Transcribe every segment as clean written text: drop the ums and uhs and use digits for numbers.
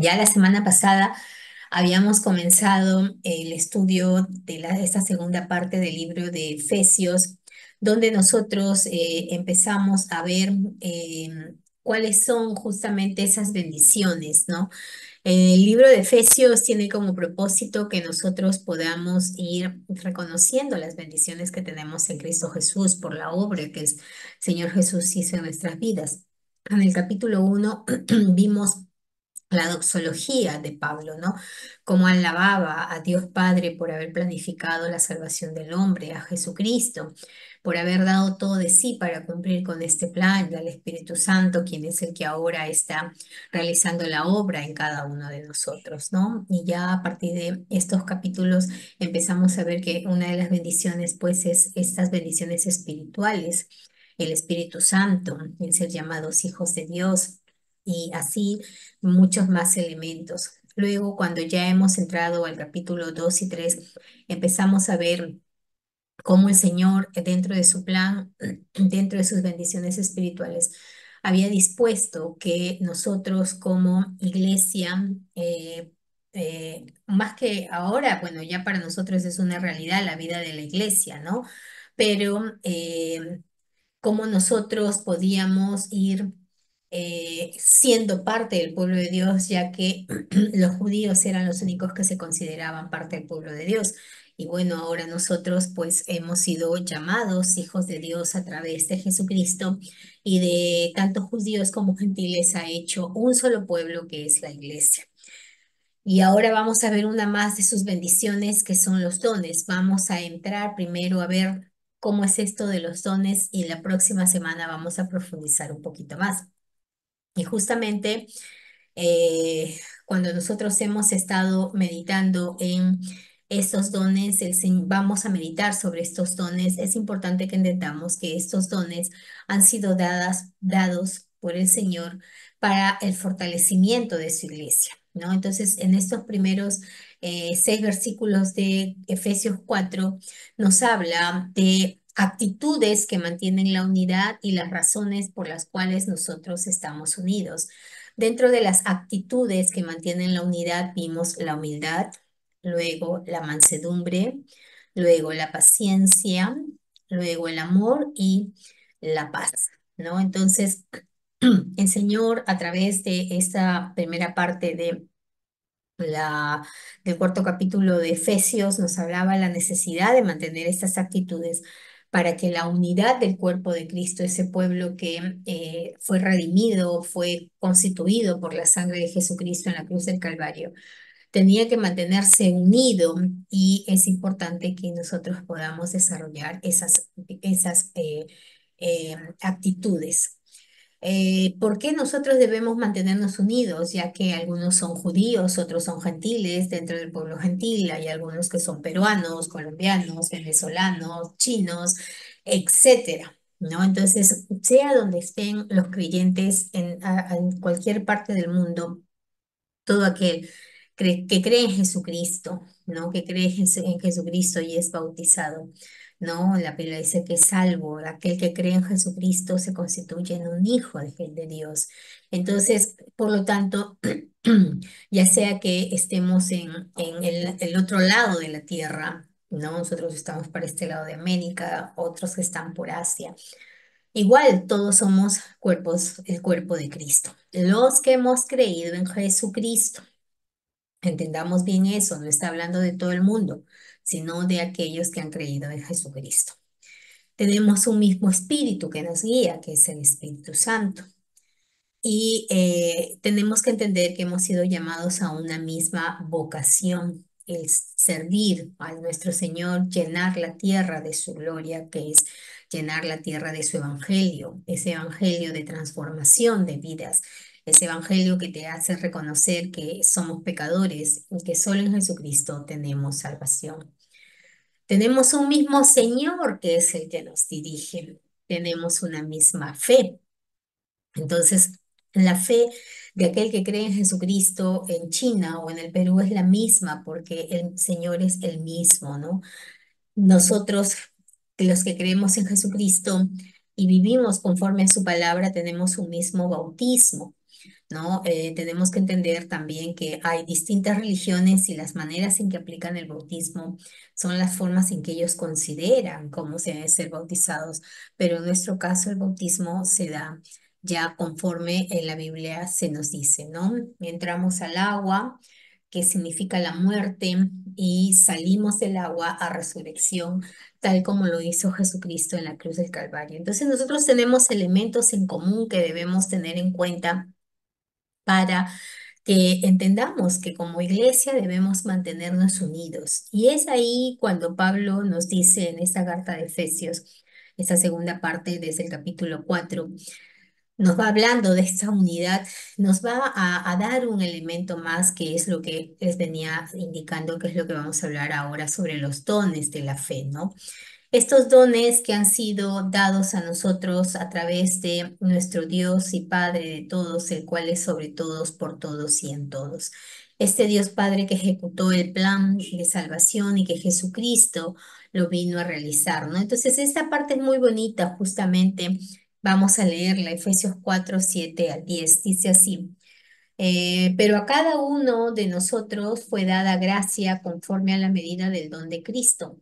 Ya la semana pasada habíamos comenzado el estudio de esta segunda parte del libro de Efesios, donde nosotros empezamos a ver cuáles son justamente esas bendiciones, ¿no? El libro de Efesios tiene como propósito que nosotros podamos ir reconociendo las bendiciones que tenemos en Cristo Jesús por la obra que el Señor Jesús hizo en nuestras vidas. En el capítulo 1 vimos la doxología de Pablo, ¿no? Cómo alababa a Dios Padre por haber planificado la salvación del hombre, a Jesucristo, por haber dado todo de sí para cumplir con este plan, y al Espíritu Santo, quien es el que ahora está realizando la obra en cada uno de nosotros, ¿no? Y ya a partir de estos capítulos empezamos a ver que una de las bendiciones, pues, es estas bendiciones espirituales, el Espíritu Santo, el ser llamados hijos de Dios. Y así muchos más elementos. Luego, cuando ya hemos entrado al capítulo 2 y 3 empezamos a ver cómo el Señor, dentro de su plan, dentro de sus bendiciones espirituales, había dispuesto que nosotros como iglesia, más que ahora, bueno, ya para nosotros es una realidad la vida de la iglesia, ¿no? Pero cómo nosotros podíamos ir siendo parte del pueblo de Dios, ya que los judíos eran los únicos que se consideraban parte del pueblo de Dios. Y bueno, ahora nosotros pues hemos sido llamados hijos de Dios a través de Jesucristo y de tanto judíos como gentiles ha hecho un solo pueblo que es la iglesia. Y ahora vamos a ver una más de sus bendiciones, que son los dones. Vamos a entrar primero a ver cómo es esto de los dones y la próxima semana vamos a profundizar un poquito más. Y justamente cuando nosotros hemos estado meditando en estos dones, vamos a meditar sobre estos dones, es importante que entendamos que estos dones han sido dados por el Señor para el fortalecimiento de su iglesia, ¿no? Entonces, en estos primeros 6 versículos de Efesios 4 nos habla de actitudes que mantienen la unidad y las razones por las cuales nosotros estamos unidos. Dentro de las actitudes que mantienen la unidad vimos la humildad, luego la mansedumbre, luego la paciencia, luego el amor y la paz, ¿no? Entonces, el Señor a través de esta primera parte del cuarto capítulo de Efesios nos hablaba la necesidad de mantener estas actitudes para que la unidad del cuerpo de Cristo, ese pueblo que fue redimido, fue constituido por la sangre de Jesucristo en la cruz del Calvario, tenía que mantenerse unido y es importante que nosotros podamos desarrollar esas actitudes. ¿Por qué nosotros debemos mantenernos unidos? Ya que algunos son judíos, otros son gentiles, dentro del pueblo gentil hay algunos que son peruanos, colombianos, venezolanos, chinos, etcétera, ¿no? Entonces, sea donde estén los creyentes en cualquier parte del mundo, todo aquel que cree en Jesucristo, ¿no? Que cree en Jesucristo y es bautizado, ¿no? La Biblia dice que es salvo, aquel que cree en Jesucristo se constituye en un hijo de Dios. Entonces, por lo tanto, ya sea que estemos en el otro lado de la tierra, ¿no? Nosotros estamos para este lado de América, otros que están por Asia. Igual, todos somos cuerpos, el cuerpo de Cristo. Los que hemos creído en Jesucristo. Entendamos bien eso, no está hablando de todo el mundo, sino de aquellos que han creído en Jesucristo. Tenemos un mismo espíritu que nos guía, que es el Espíritu Santo. Y tenemos que entender que hemos sido llamados a una misma vocación, el servir a nuestro Señor, llenar la tierra de su gloria, que es llenar la tierra de su evangelio, ese evangelio de transformación de vidas, ese evangelio que te hace reconocer que somos pecadores y que solo en Jesucristo tenemos salvación. Tenemos un mismo Señor que es el que nos dirige, tenemos una misma fe. Entonces, la fe de aquel que cree en Jesucristo en China o en el Perú es la misma porque el Señor es el mismo, ¿no? Nosotros, los que creemos en Jesucristo y vivimos conforme a su palabra, tenemos un mismo bautismo. ¿no? Tenemos que entender también que hay distintas religiones y las maneras en que aplican el bautismo son las formas en que ellos consideran cómo se deben ser bautizados, pero en nuestro caso el bautismo se da ya conforme en la Biblia se nos dice, ¿no? Entramos al agua, que significa la muerte, y salimos del agua a resurrección, tal como lo hizo Jesucristo en la cruz del Calvario. Entonces nosotros tenemos elementos en común que debemos tener en cuenta para que entendamos que como iglesia debemos mantenernos unidos. Y es ahí cuando Pablo nos dice en esta carta de Efesios, esta segunda parte desde el capítulo 4, nos va hablando de esta unidad, nos va a dar un elemento más que es lo que les venía indicando, que es lo que vamos a hablar ahora sobre los dones de la fe, ¿no? Estos dones que han sido dados a nosotros a través de nuestro Dios y Padre de todos, el cual es sobre todos, por todos y en todos. Este Dios Padre que ejecutó el plan de salvación y que Jesucristo lo vino a realizar, ¿no? Entonces, esta parte es muy bonita, justamente. Vamos a leerla, Efesios 4 7 al 10. Dice así. Pero a cada uno de nosotros fue dada gracia conforme a la medida del don de Cristo.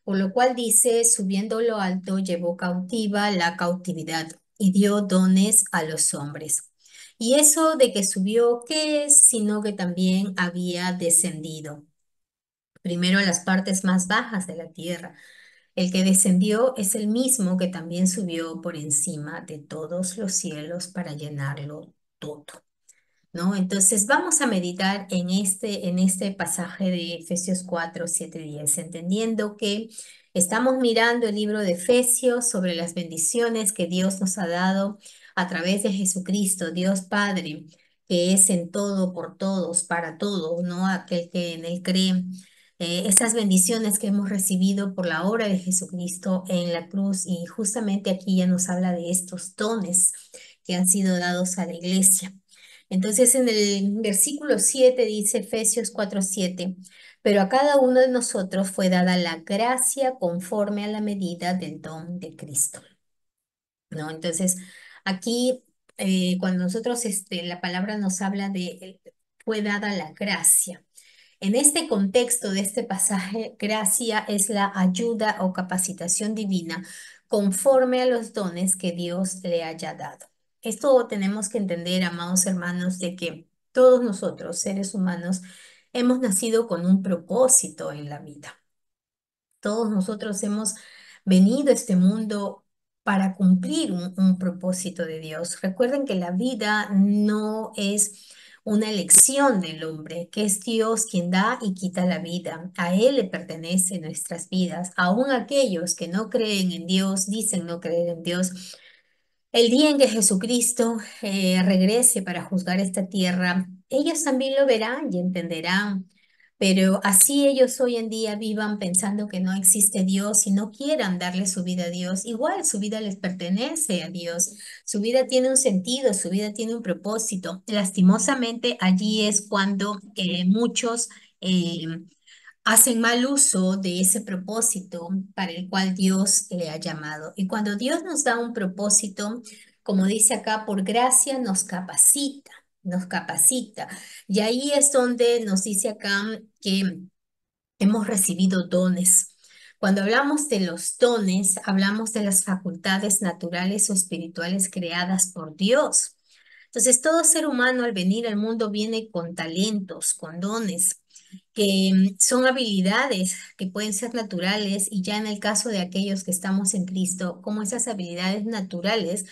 Por lo cual dice, subiendo lo alto, llevó cautiva la cautividad y dio dones a los hombres. Y eso de que subió, ¿qué es? Sino que también había descendido, primero a las partes más bajas de la tierra. El que descendió es el mismo que también subió por encima de todos los cielos para llenarlo todo. ¿No? Entonces vamos a meditar en este pasaje de Efesios 4 7 10 entendiendo que estamos mirando el libro de Efesios sobre las bendiciones que Dios nos ha dado a través de Jesucristo, Dios Padre, que es en todo, por todos, para todos, ¿no? Aquel que en él cree. Esas bendiciones que hemos recibido por la obra de Jesucristo en la cruz, y justamente aquí ya nos habla de estos dones que han sido dados a la iglesia. Entonces en el versículo 7 dice Efesios 4:7, pero a cada uno de nosotros fue dada la gracia conforme a la medida del don de Cristo, ¿no? Entonces aquí cuando nosotros, la palabra nos habla de fue dada la gracia. En este contexto de este pasaje, gracia es la ayuda o capacitación divina conforme a los dones que Dios le haya dado. Esto tenemos que entender, amados hermanos, de que todos nosotros, seres humanos, hemos nacido con un propósito en la vida. Todos nosotros hemos venido a este mundo para cumplir un propósito de Dios. Recuerden que la vida no es una elección del hombre, que es Dios quien da y quita la vida. A Él le pertenecen nuestras vidas. Aún aquellos que no creen en Dios, dicen no creer en Dios, el día en que Jesucristo regrese para juzgar esta tierra, ellos también lo verán y entenderán. Pero así ellos hoy en día vivan pensando que no existe Dios y no quieran darle su vida a Dios, igual su vida les pertenece a Dios. Su vida tiene un sentido, su vida tiene un propósito. Lastimosamente, allí es cuando muchos eh, hacen mal uso de ese propósito para el cual Dios le ha llamado. Y cuando Dios nos da un propósito, como dice acá, por gracia nos capacita, nos capacita. Y ahí es donde nos dice acá que hemos recibido dones. Cuando hablamos de los dones, hablamos de las facultades naturales o espirituales creadas por Dios. Entonces, todo ser humano al venir al mundo viene con talentos, con dones, que son habilidades que pueden ser naturales, y ya en el caso de aquellos que estamos en Cristo, como esas habilidades naturales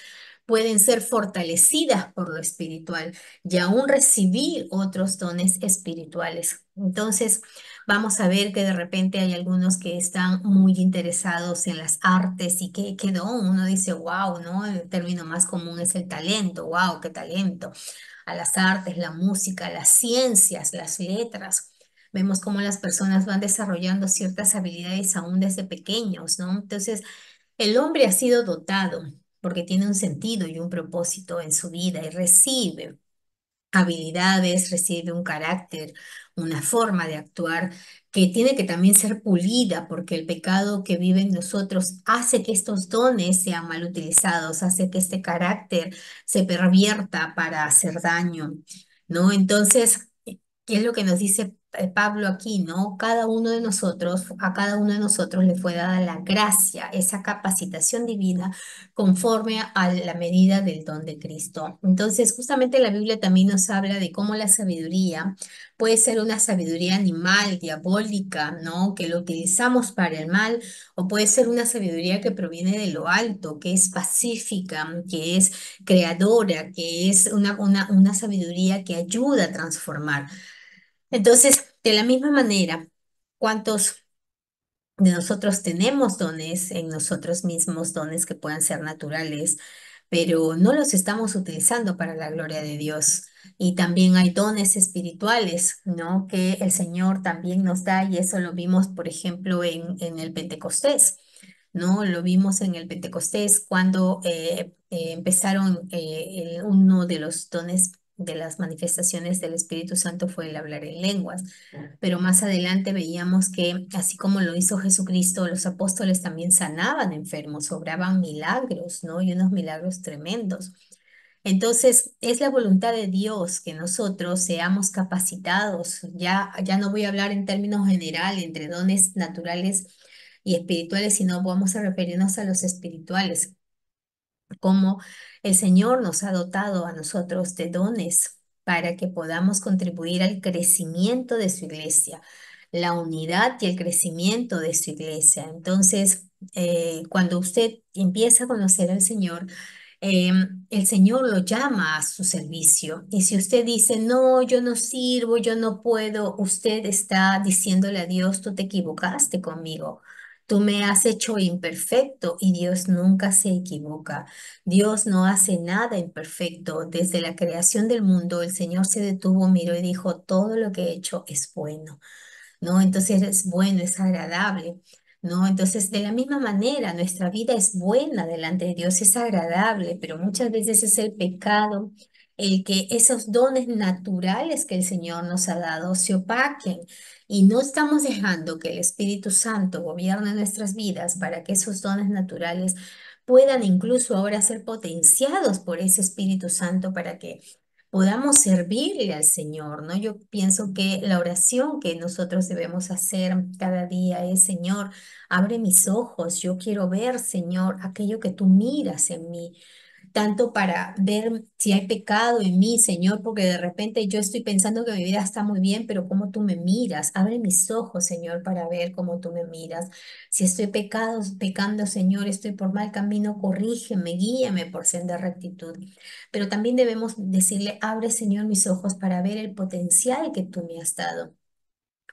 pueden ser fortalecidas por lo espiritual y aún recibir otros dones espirituales. Entonces, vamos a ver que de repente hay algunos que están muy interesados en las artes y qué don. Uno dice, wow, ¿no? El término más común es el talento, wow, qué talento. A las artes, la música, las ciencias, las letras. Vemos cómo las personas van desarrollando ciertas habilidades aún desde pequeños, ¿no? Entonces, el hombre ha sido dotado porque tiene un sentido y un propósito en su vida y recibe. habilidades, recibe un carácter, una forma de actuar que tiene que también ser pulida, porque el pecado que vive en nosotros hace que estos dones sean mal utilizados, hace que este carácter se pervierta para hacer daño, ¿no? Entonces, ¿qué es lo que nos dice Pablo aquí, ¿no? Cada uno de nosotros, a cada uno de nosotros le fue dada la gracia, esa capacitación divina conforme a la medida del don de Cristo. Entonces, justamente la Biblia también nos habla de cómo la sabiduría puede ser una sabiduría animal, diabólica, ¿no? Que lo utilizamos para el mal, o puede ser una sabiduría que proviene de lo alto, que es pacífica, que es creadora, que es una sabiduría que ayuda a transformar. Entonces, de la misma manera, ¿cuántos de nosotros tenemos dones en nosotros mismos, dones que puedan ser naturales, pero no los estamos utilizando para la gloria de Dios? Y también hay dones espirituales, ¿no? Que el Señor también nos da, y eso lo vimos, por ejemplo, en el Pentecostés, ¿no? Lo vimos en el Pentecostés cuando empezaron, uno de los dones de las manifestaciones del Espíritu Santo fue el hablar en lenguas. Pero más adelante veíamos que, así como lo hizo Jesucristo, los apóstoles también sanaban enfermos, obraban milagros, ¿no? Y unos milagros tremendos. Entonces, es la voluntad de Dios que nosotros seamos capacitados. Ya no voy a hablar en términos generales entre dones naturales y espirituales, sino vamos a referirnos a los espirituales, cómo el Señor nos ha dotado a nosotros de dones para que podamos contribuir al crecimiento de su iglesia, la unidad y el crecimiento de su iglesia. Entonces, cuando usted empieza a conocer al Señor, el Señor lo llama a su servicio. Y si usted dice, no, yo no sirvo, yo no puedo, usted está diciéndole a Dios, tú te equivocaste conmigo. Tú me has hecho imperfecto, y Dios nunca se equivoca. Dios no hace nada imperfecto. Desde la creación del mundo, el Señor se detuvo, miró y dijo, todo lo que he hecho es bueno, ¿no? Entonces es bueno, es agradable, ¿no? Entonces, de la misma manera, nuestra vida es buena delante de Dios, es agradable, pero muchas veces es el pecado el que esos dones naturales que el Señor nos ha dado se opaquen, y no estamos dejando que el Espíritu Santo gobierne nuestras vidas para que esos dones naturales puedan incluso ahora ser potenciados por ese Espíritu Santo para que podamos servirle al Señor, ¿no? Yo pienso que la oración que nosotros debemos hacer cada día es, Señor, abre mis ojos, yo quiero ver, Señor, aquello que tú miras en mí, tanto para ver si hay pecado en mí, Señor, porque de repente yo estoy pensando que mi vida está muy bien, pero cómo tú me miras, abre mis ojos, Señor, para ver cómo tú me miras. Si estoy pecando, Señor, estoy por mal camino, corrígeme, guíame por senda de rectitud. Pero también debemos decirle, abre, Señor, mis ojos para ver el potencial que tú me has dado,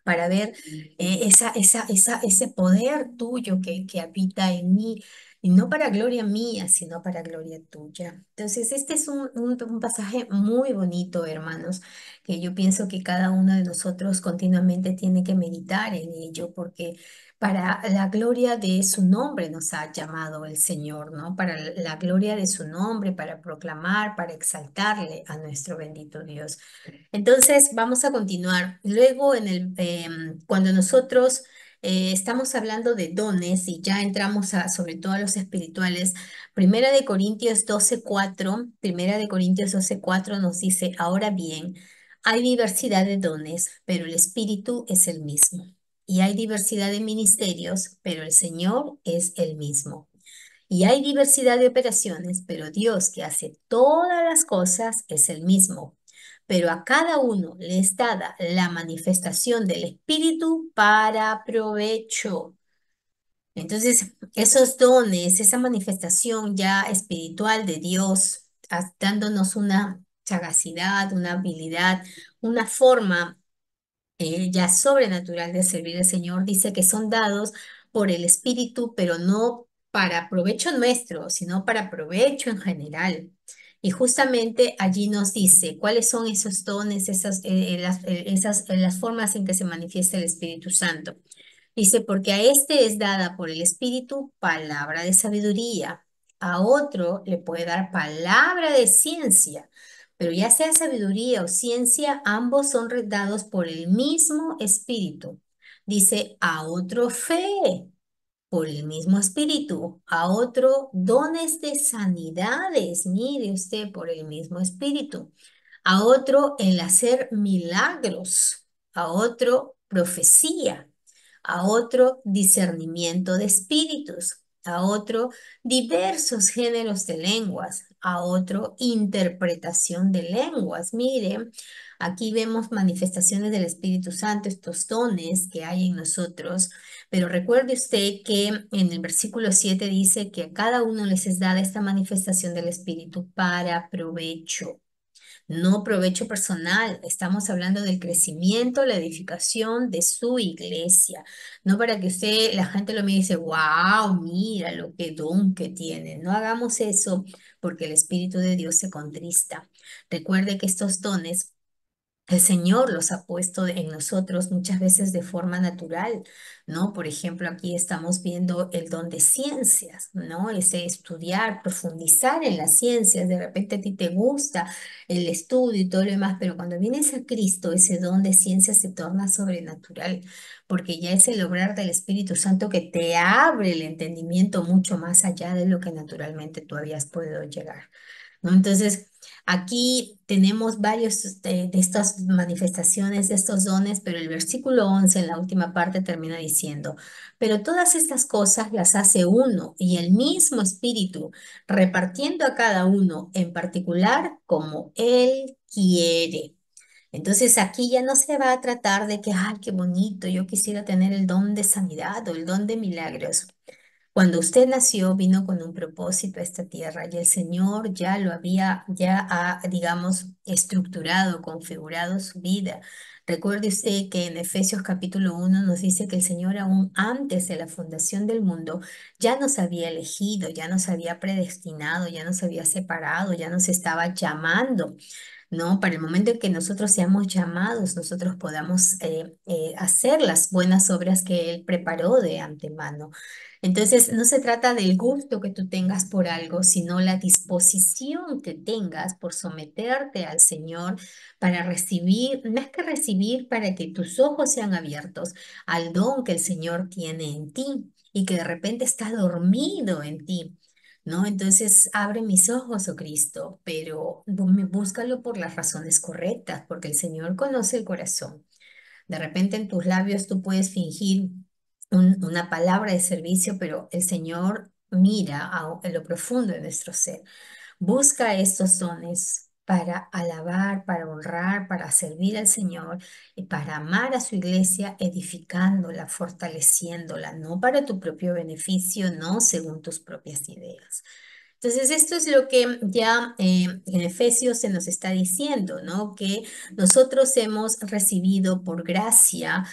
para ver ese poder tuyo que habita en mí, y no para gloria mía, sino para gloria tuya. Entonces, este es un pasaje muy bonito, hermanos, que yo pienso que cada uno de nosotros continuamente tiene que meditar en ello, porque para la gloria de su nombre nos ha llamado el Señor, ¿no? Para la gloria de su nombre, para proclamar, para exaltarle a nuestro bendito Dios. Entonces, vamos a continuar. Luego, cuando nosotros estamos hablando de dones y ya entramos sobre todo a los espirituales, Primera de Corintios 12:4 nos dice, ahora bien, hay diversidad de dones, pero el Espíritu es el mismo. Y hay diversidad de ministerios, pero el Señor es el mismo. Y hay diversidad de operaciones, pero Dios que hace todas las cosas es el mismo. Pero a cada uno le es dada la manifestación del Espíritu para provecho. Entonces, esos dones, esa manifestación ya espiritual de Dios, dándonos una sagacidad, una habilidad, una forma ya sobrenatural de servir al Señor, dice que son dados por el Espíritu, pero no para provecho nuestro, sino para provecho en general. Y justamente allí nos dice cuáles son esos dones, las formas en que se manifiesta el Espíritu Santo. Dice, porque a este es dada por el Espíritu palabra de sabiduría, a otro le puede dar palabra de ciencia Pero ya sea sabiduría o ciencia, ambos son dados por el mismo espíritu. Dice, a otro fe por el mismo espíritu, a otro dones de sanidades, mire usted, por el mismo espíritu, a otro el hacer milagros, a otro profecía, a otro discernimiento de espíritus, a otro diversos géneros de lenguas, a otro interpretación de lenguas. Mire, aquí vemos manifestaciones del Espíritu Santo, estos dones que hay en nosotros, pero recuerde usted que en el versículo 7 dice que a cada uno les es dada esta manifestación del Espíritu para provecho. No provecho personal, estamos hablando del crecimiento, la edificación de su iglesia. No para que usted, la gente lo mire y dice, wow, mira lo que don que tiene. No hagamos eso porque el Espíritu de Dios se contrista. Recuerde que estos dones el Señor los ha puesto en nosotros muchas veces de forma natural, ¿no? Por ejemplo, aquí estamos viendo el don de ciencias, ¿no? Ese estudiar, profundizar en las ciencias. De repente a ti te gusta el estudio y todo lo demás, pero cuando vienes a Cristo, ese don de ciencias se torna sobrenatural, porque ya es el obrar del Espíritu Santo que te abre el entendimiento mucho más allá de lo que naturalmente tú habías podido llegar. ¿No? Entonces, aquí tenemos varios de estas manifestaciones, de estos dones, pero el versículo 11 en la última parte termina diciendo, pero todas estas cosas las hace uno y el mismo Espíritu, repartiendo a cada uno en particular como Él quiere. Entonces aquí ya no se va a tratar de que, ay, qué bonito, yo quisiera tener el don de sanidad o el don de milagros. Cuando usted nació, vino con un propósito a esta tierra y el Señor ya lo había, ya ha, digamos, estructurado, configurado su vida. Recuerde usted que en Efesios capítulo 1 nos dice que el Señor aún antes de la fundación del mundo ya nos había elegido, ya nos había predestinado, ya nos había separado, ya nos estaba llamando. ¿No? Para el momento en que nosotros seamos llamados, nosotros podamos hacer las buenas obras que Él preparó de antemano. Entonces, no se trata del gusto que tú tengas por algo, sino la disposición que tengas por someterte al Señor para recibir, más que recibir, para que tus ojos sean abiertos al don que el Señor tiene en ti y que de repente está dormido en ti. ¿No? Entonces, abre mis ojos, oh Cristo, pero búscalo por las razones correctas, porque el Señor conoce el corazón. De repente en tus labios tú puedes fingir una palabra de servicio, pero el Señor mira en lo profundo de nuestro ser. Busca estos dones para alabar, para honrar, para servir al Señor y para amar a su iglesia, edificándola, fortaleciéndola, no para tu propio beneficio, no según tus propias ideas. Entonces, esto es lo que ya en Efesios se nos está diciendo, ¿no? Que nosotros hemos recibido por gracia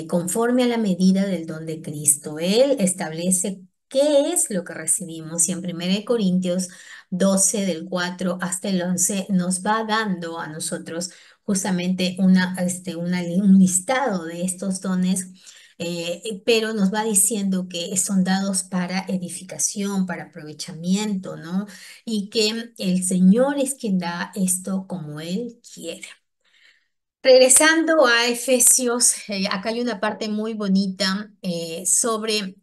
conforme a la medida del don de Cristo. Él establece qué es lo que recibimos y en 1 Corintios 12 del 4 hasta el 11 nos va dando a nosotros justamente un listado de estos dones, pero nos va diciendo que son dados para edificación, para aprovechamiento, ¿no? Y que el Señor es quien da esto como Él quiere. Regresando a Efesios, acá hay una parte muy bonita sobre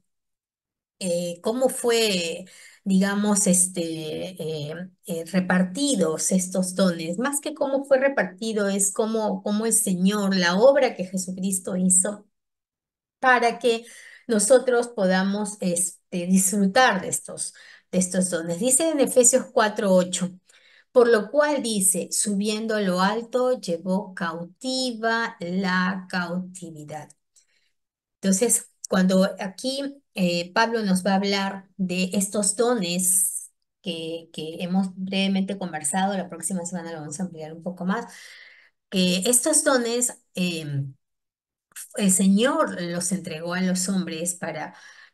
cómo fue, digamos, repartidos estos dones. Más que cómo fue repartido, es cómo el Señor, la obra que Jesucristo hizo para que nosotros podamos disfrutar de estos dones. Dice en Efesios 4:8. Por lo cual dice, subiendo a lo alto, llevó cautiva la cautividad. Entonces, cuando aquí Pablo nos va a hablar de estos dones que hemos brevemente conversado, la próxima semana lo vamos a ampliar un poco más, que estos dones el Señor los entregó a los hombres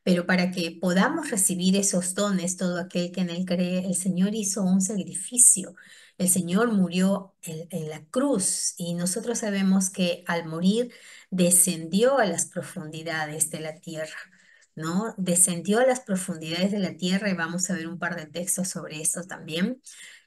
pero para que podamos recibir esos dones, todo aquel que en Él cree, el Señor hizo un sacrificio. El Señor murió en la cruz y nosotros sabemos que al morir descendió a las profundidades de la tierra, ¿no? Descendió a las profundidades de la tierra y vamos a ver un par de textos sobre esto también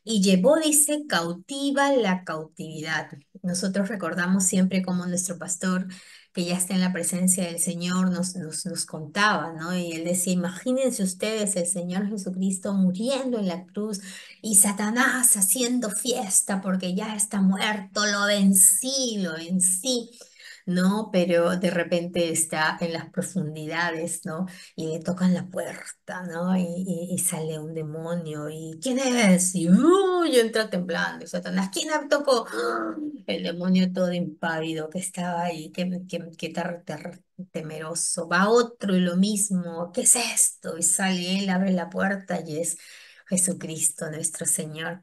y llevó, dice, cautiva la cautividad. Nosotros recordamos siempre como nuestro pastor, que ya está en la presencia del Señor, nos contaba, ¿no? Y él decía, imagínense ustedes el Señor Jesucristo muriendo en la cruz y Satanás haciendo fiesta porque ya está muerto, lo vencí. ¿No? Pero de repente está en las profundidades, ¿no? Y le tocan la puerta, ¿no? Y sale un demonio y ¿quién es? Y entra temblando y Satanás, ¿quién me tocó? El demonio todo impávido que estaba ahí, temeroso. Va otro y lo mismo, ¿qué es esto? Y sale él, abre la puerta y es Jesucristo nuestro Señor,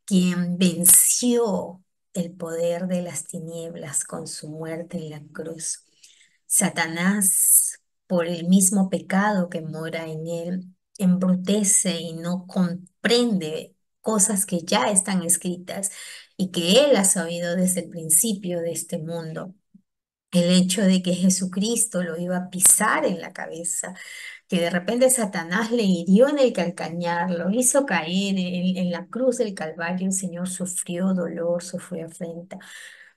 quien venció el poder de las tinieblas con su muerte en la cruz. Satanás, por el mismo pecado que mora en él, embrutece y no comprende cosas que ya están escritas y que él ha sabido desde el principio de este mundo. El hecho de que Jesucristo lo iba a pisar en la cabeza, que de repente Satanás le hirió en el calcañar, lo hizo caer en la cruz del Calvario, el Señor sufrió dolor, sufrió afrenta.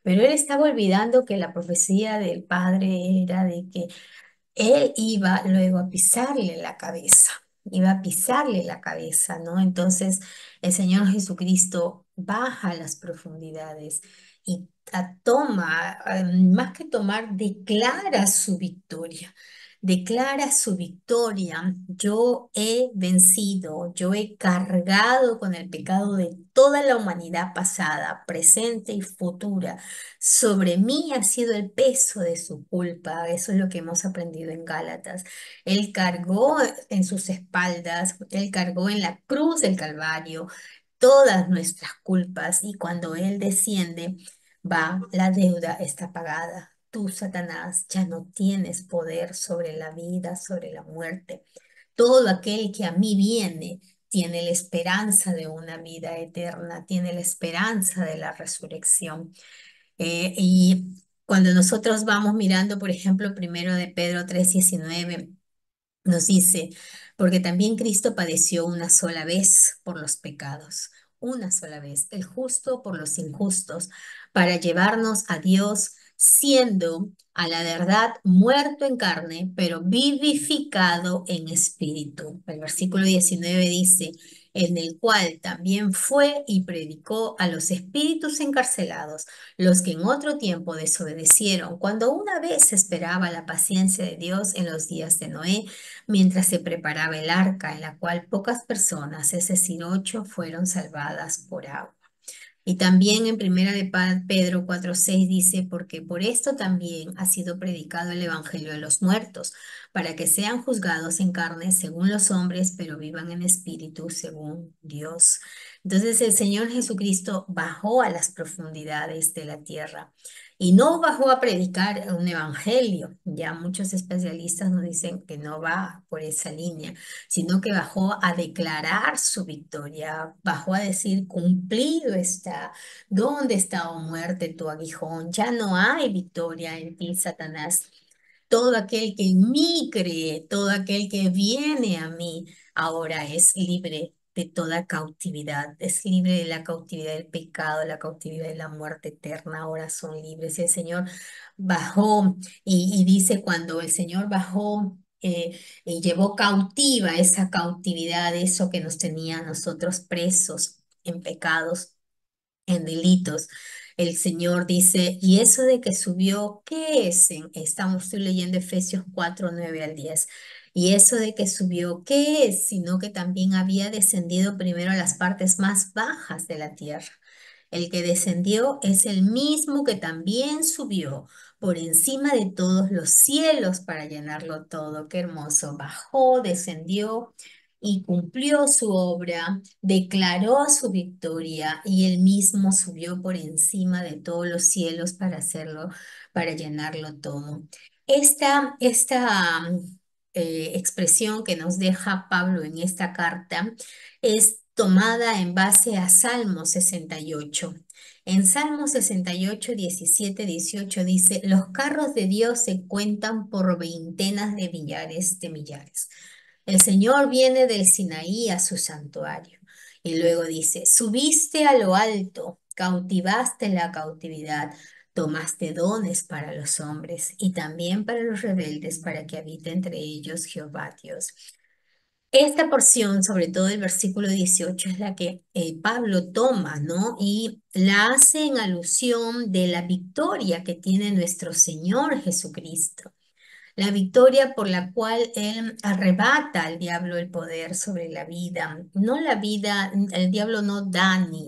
Pero él estaba olvidando que la profecía del Padre era de que él iba luego a pisarle la cabeza, iba a pisarle la cabeza, ¿no? Entonces el Señor Jesucristo baja a las profundidades y toma, más que tomar, declara su victoria. Declara su victoria. Yo he vencido, yo he cargado con el pecado de toda la humanidad pasada, presente y futura. Sobre mí ha sido el peso de su culpa. Eso es lo que hemos aprendido en Gálatas. Él cargó en sus espaldas, él cargó en la cruz del Calvario todas nuestras culpas y cuando él desciende, va, la deuda está pagada. Tú, Satanás, ya no tienes poder sobre la vida, sobre la muerte. Todo aquel que a mí viene tiene la esperanza de una vida eterna, tiene la esperanza de la resurrección. Y cuando nosotros vamos mirando, por ejemplo, primero de Pedro 3:19, nos dice, porque también Cristo padeció una sola vez por los pecados, una sola vez, el justo por los injustos, para llevarnos a Dios, siendo a la verdad muerto en carne, pero vivificado en espíritu. El versículo 19 dice, en el cual también fue y predicó a los espíritus encarcelados, los que en otro tiempo desobedecieron, cuando una vez esperaba la paciencia de Dios en los días de Noé, mientras se preparaba el arca en la cual pocas personas, es decir, 8, fueron salvadas por agua. Y también en Primera de Pedro 4:6 dice, porque por esto también ha sido predicado el Evangelio de los muertos, para que sean juzgados en carne según los hombres, pero vivan en espíritu según Dios. Entonces el Señor Jesucristo bajó a las profundidades de la tierra y no bajó a predicar un evangelio. Ya muchos especialistas nos dicen que no va por esa línea, sino que bajó a declarar su victoria, bajó a decir, cumplido está, ¿dónde está, oh muerte, tu aguijón? Ya no hay victoria en ti, Satanás. Todo aquel que en mí cree, todo aquel que viene a mí, ahora es libre de toda cautividad, es libre de la cautividad del pecado, la cautividad de la muerte eterna, ahora son libres. Y el Señor bajó y dice, cuando el Señor bajó, y llevó cautiva esa cautividad, eso que nos tenía a nosotros presos en pecados, en delitos. El Señor dice, y eso de que subió, ¿qué es? Estoy leyendo Efesios 4:9 al 10. Y eso de que subió, ¿qué es? Sino que también había descendido primero a las partes más bajas de la tierra. El que descendió es el mismo que también subió por encima de todos los cielos para llenarlo todo. Qué hermoso. Bajó, descendió y cumplió su obra, declaró su victoria y él mismo subió por encima de todos los cielos para hacerlo, para llenarlo todo. Esta expresión que nos deja Pablo en esta carta es tomada en base a Salmo 68. En Salmo 68, 17, 18 dice, los carros de Dios se cuentan por veintenas de millares de millares. El Señor viene del Sinaí a su santuario Y luego dice, subiste a lo alto, cautivaste la cautividad, tomaste dones para los hombres y también para los rebeldes, para que habite entre ellos Jehová Dios. Esta porción, sobre todo el versículo 18, es la que Pablo toma, ¿no? Y la hace en alusión de la victoria que tiene nuestro Señor Jesucristo. La victoria por la cual Él arrebata al diablo el poder sobre la vida. No la vida, el diablo no da ni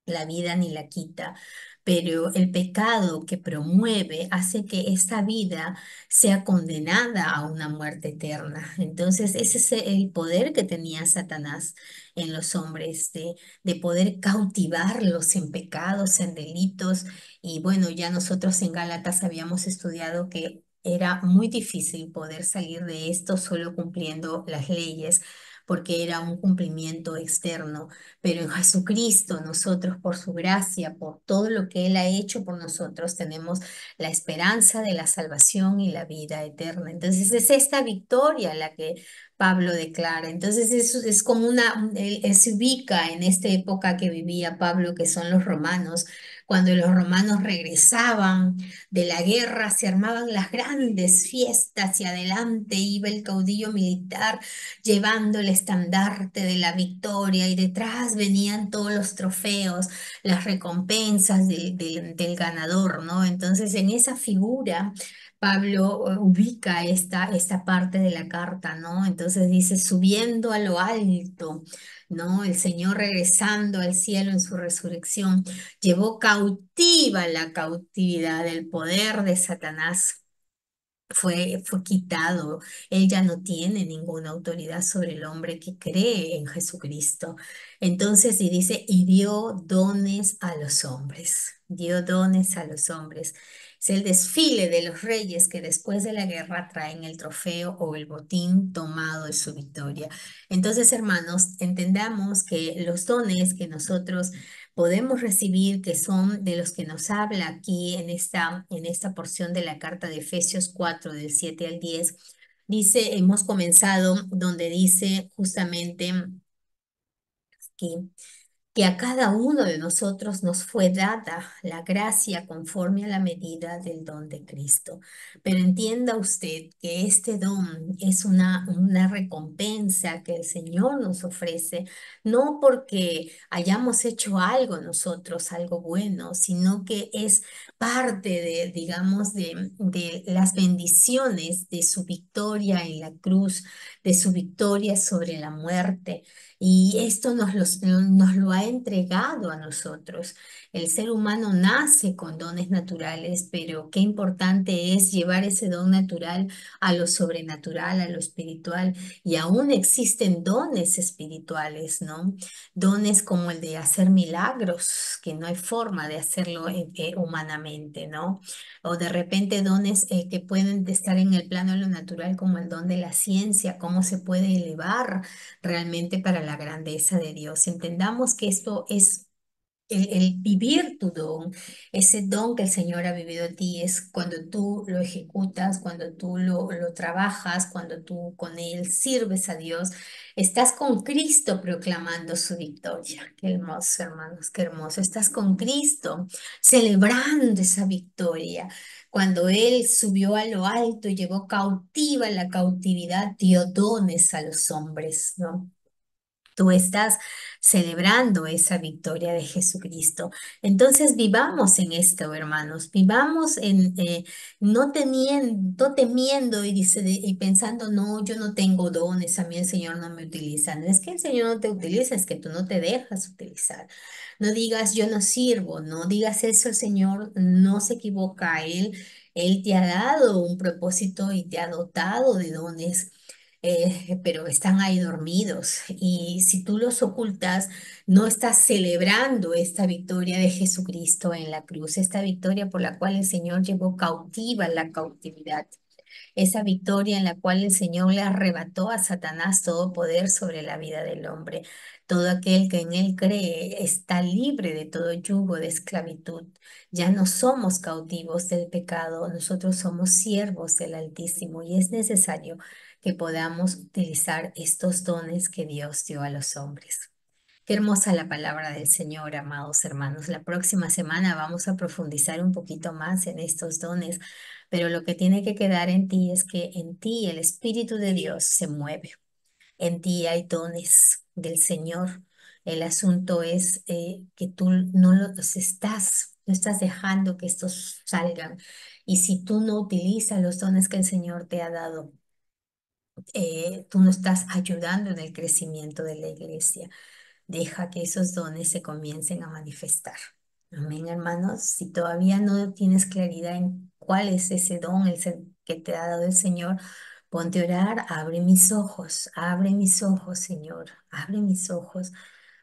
la vida ni la quita, pero el pecado que promueve hace que esta vida sea condenada a una muerte eterna. Entonces, ese es el poder que tenía Satanás en los hombres, de poder cautivarlos en pecados, en delitos. Y bueno, ya nosotros en Gálatas habíamos estudiado que era muy difícil poder salir de esto solo cumpliendo las leyes, porque era un cumplimiento externo, pero en Jesucristo nosotros, por su gracia, por todo lo que Él ha hecho por nosotros, tenemos la esperanza de la salvación y la vida eterna. Entonces es esta victoria la que Pablo declara. Entonces es como él se ubica en esta época que vivía Pablo, que son los romanos. Cuando los romanos regresaban de la guerra, se armaban las grandes fiestas y adelante iba el caudillo militar llevando el estandarte de la victoria y detrás venían todos los trofeos, las recompensas del ganador, ¿no? Entonces, en esa figura, Pablo ubica esta parte de la carta, ¿no? Entonces dice, subiendo a lo alto, ¿no? El Señor regresando al cielo en su resurrección, llevó cautiva la cautividad del poder de Satanás, fue quitado. Él ya no tiene ninguna autoridad sobre el hombre que cree en Jesucristo. Entonces, y dice, y dio dones a los hombres, dio dones a los hombres. Es el desfile de los reyes que después de la guerra traen el trofeo o el botín tomado de su victoria. Entonces, hermanos, entendamos que los dones que nosotros podemos recibir, que son de los que nos habla aquí en esta porción de la carta de Efesios 4, del 7 al 10. Dice, hemos comenzado donde dice justamente que a cada uno de nosotros nos fue dada la gracia conforme a la medida del don de Cristo. Pero entienda usted que este don es una recompensa que el Señor nos ofrece, no porque hayamos hecho algo nosotros, algo bueno, sino que es parte de, digamos, de las bendiciones de su victoria en la cruz, de su victoria sobre la muerte. Y esto nos lo ha entregado a nosotros. El ser humano nace con dones naturales, pero qué importante es llevar ese don natural a lo sobrenatural, a lo espiritual. Y aún existen dones espirituales, ¿no? Dones como el de hacer milagros, que no hay forma de hacerlo humanamente, ¿no? O de repente dones que pueden estar en el plano de lo natural, como el don de la ciencia, cómo se puede elevar realmente para la grandeza de Dios. Entendamos que esto es el vivir tu don, ese don que el Señor ha vivido en ti, es cuando tú lo ejecutas, cuando tú lo trabajas, cuando tú con Él sirves a Dios, estás con Cristo proclamando su victoria. Qué hermoso, hermanos, qué hermoso. Estás con Cristo celebrando esa victoria. Cuando Él subió a lo alto y llevó cautiva la cautividad, dio dones a los hombres, ¿no? Tú estás celebrando esa victoria de Jesucristo. Entonces vivamos en esto, hermanos. Vivamos no teniendo, no temiendo y, y pensando, no, yo no tengo dones, a mí el Señor no me utiliza. No es que el Señor no te utiliza, es que tú no te dejas utilizar. No digas, yo no sirvo, no digas eso, el Señor no se equivoca. Él te ha dado un propósito y te ha dotado de dones, pero están ahí dormidos. Y si tú los ocultas, no estás celebrando esta victoria de Jesucristo en la cruz, esta victoria por la cual el Señor llevó cautiva la cautividad, esa victoria en la cual el Señor le arrebató a Satanás todo poder sobre la vida del hombre. Todo aquel que en él cree está libre de todo yugo de esclavitud. Ya no somos cautivos del pecado, nosotros somos siervos del Altísimo y es necesario que podamos utilizar estos dones que Dios dio a los hombres. Qué hermosa la palabra del Señor, amados hermanos. La próxima semana vamos a profundizar un poquito más en estos dones, pero lo que tiene que quedar en ti es que en ti el Espíritu de Dios se mueve. En ti hay dones del Señor. El asunto es que tú no estás dejando que estos salgan. Y si tú no utilizas los dones que el Señor te ha dado, tú no estás ayudando en el crecimiento de la iglesia. Deja que esos dones se comiencen a manifestar. Amén, hermanos. Si todavía no tienes claridad en cuál es ese don que te ha dado el Señor, ponte a orar, abre mis ojos, Señor, abre mis ojos.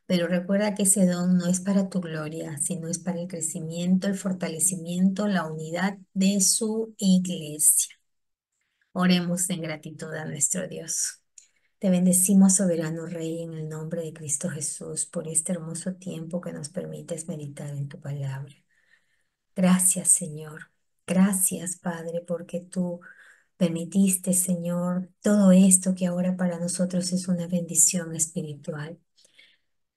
Pero recuerda que ese don no es para tu gloria, sino es para el crecimiento, el fortalecimiento, la unidad de su iglesia. Oremos en gratitud a nuestro Dios. Te bendecimos, soberano Rey, en el nombre de Cristo Jesús, por este hermoso tiempo que nos permites meditar en tu palabra. Gracias, Señor. Gracias, Padre, porque tú permitiste, Señor, todo esto que ahora para nosotros es una bendición espiritual.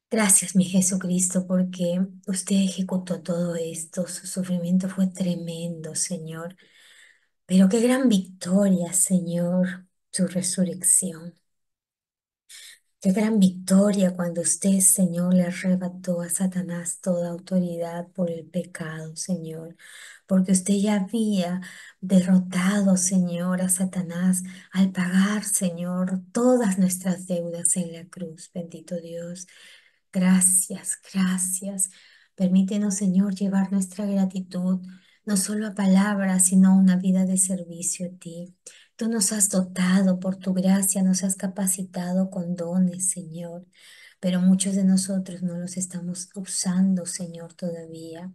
Gracias, mi Jesucristo, porque usted ejecutó todo esto. Su sufrimiento fue tremendo, Señor. Pero qué gran victoria, Señor, su resurrección. Qué gran victoria cuando usted, Señor, le arrebató a Satanás toda autoridad por el pecado, Señor. Porque usted ya había derrotado, Señor, a Satanás al pagar, Señor, todas nuestras deudas en la cruz. Bendito Dios. Gracias, gracias. Permítenos, Señor, llevar nuestra gratitud no solo a palabras, sino a una vida de servicio a ti. Tú nos has dotado por tu gracia, nos has capacitado con dones, Señor, pero muchos de nosotros no los estamos usando, Señor, todavía.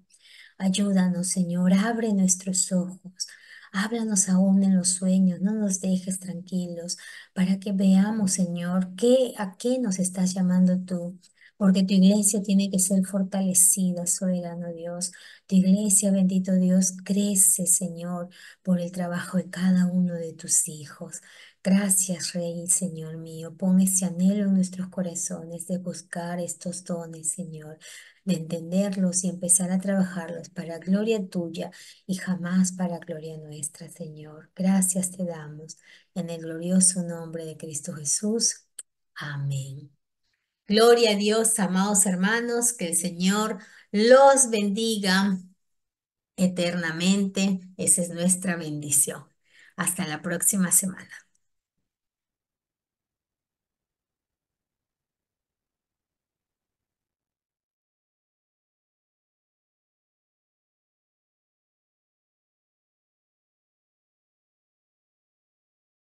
Ayúdanos, Señor, abre nuestros ojos, háblanos aún en los sueños, no nos dejes tranquilos para que veamos, Señor, a qué nos estás llamando tú. Porque tu iglesia tiene que ser fortalecida, soberano Dios. Tu iglesia, bendito Dios, crece, Señor, por el trabajo de cada uno de tus hijos. Gracias, Rey, Señor mío. Pon ese anhelo en nuestros corazones de buscar estos dones, Señor, de entenderlos y empezar a trabajarlos para gloria tuya y jamás para gloria nuestra, Señor. Gracias te damos en el glorioso nombre de Cristo Jesús. Amén. Gloria a Dios, amados hermanos, que el Señor los bendiga eternamente. Esa es nuestra bendición. Hasta la próxima semana.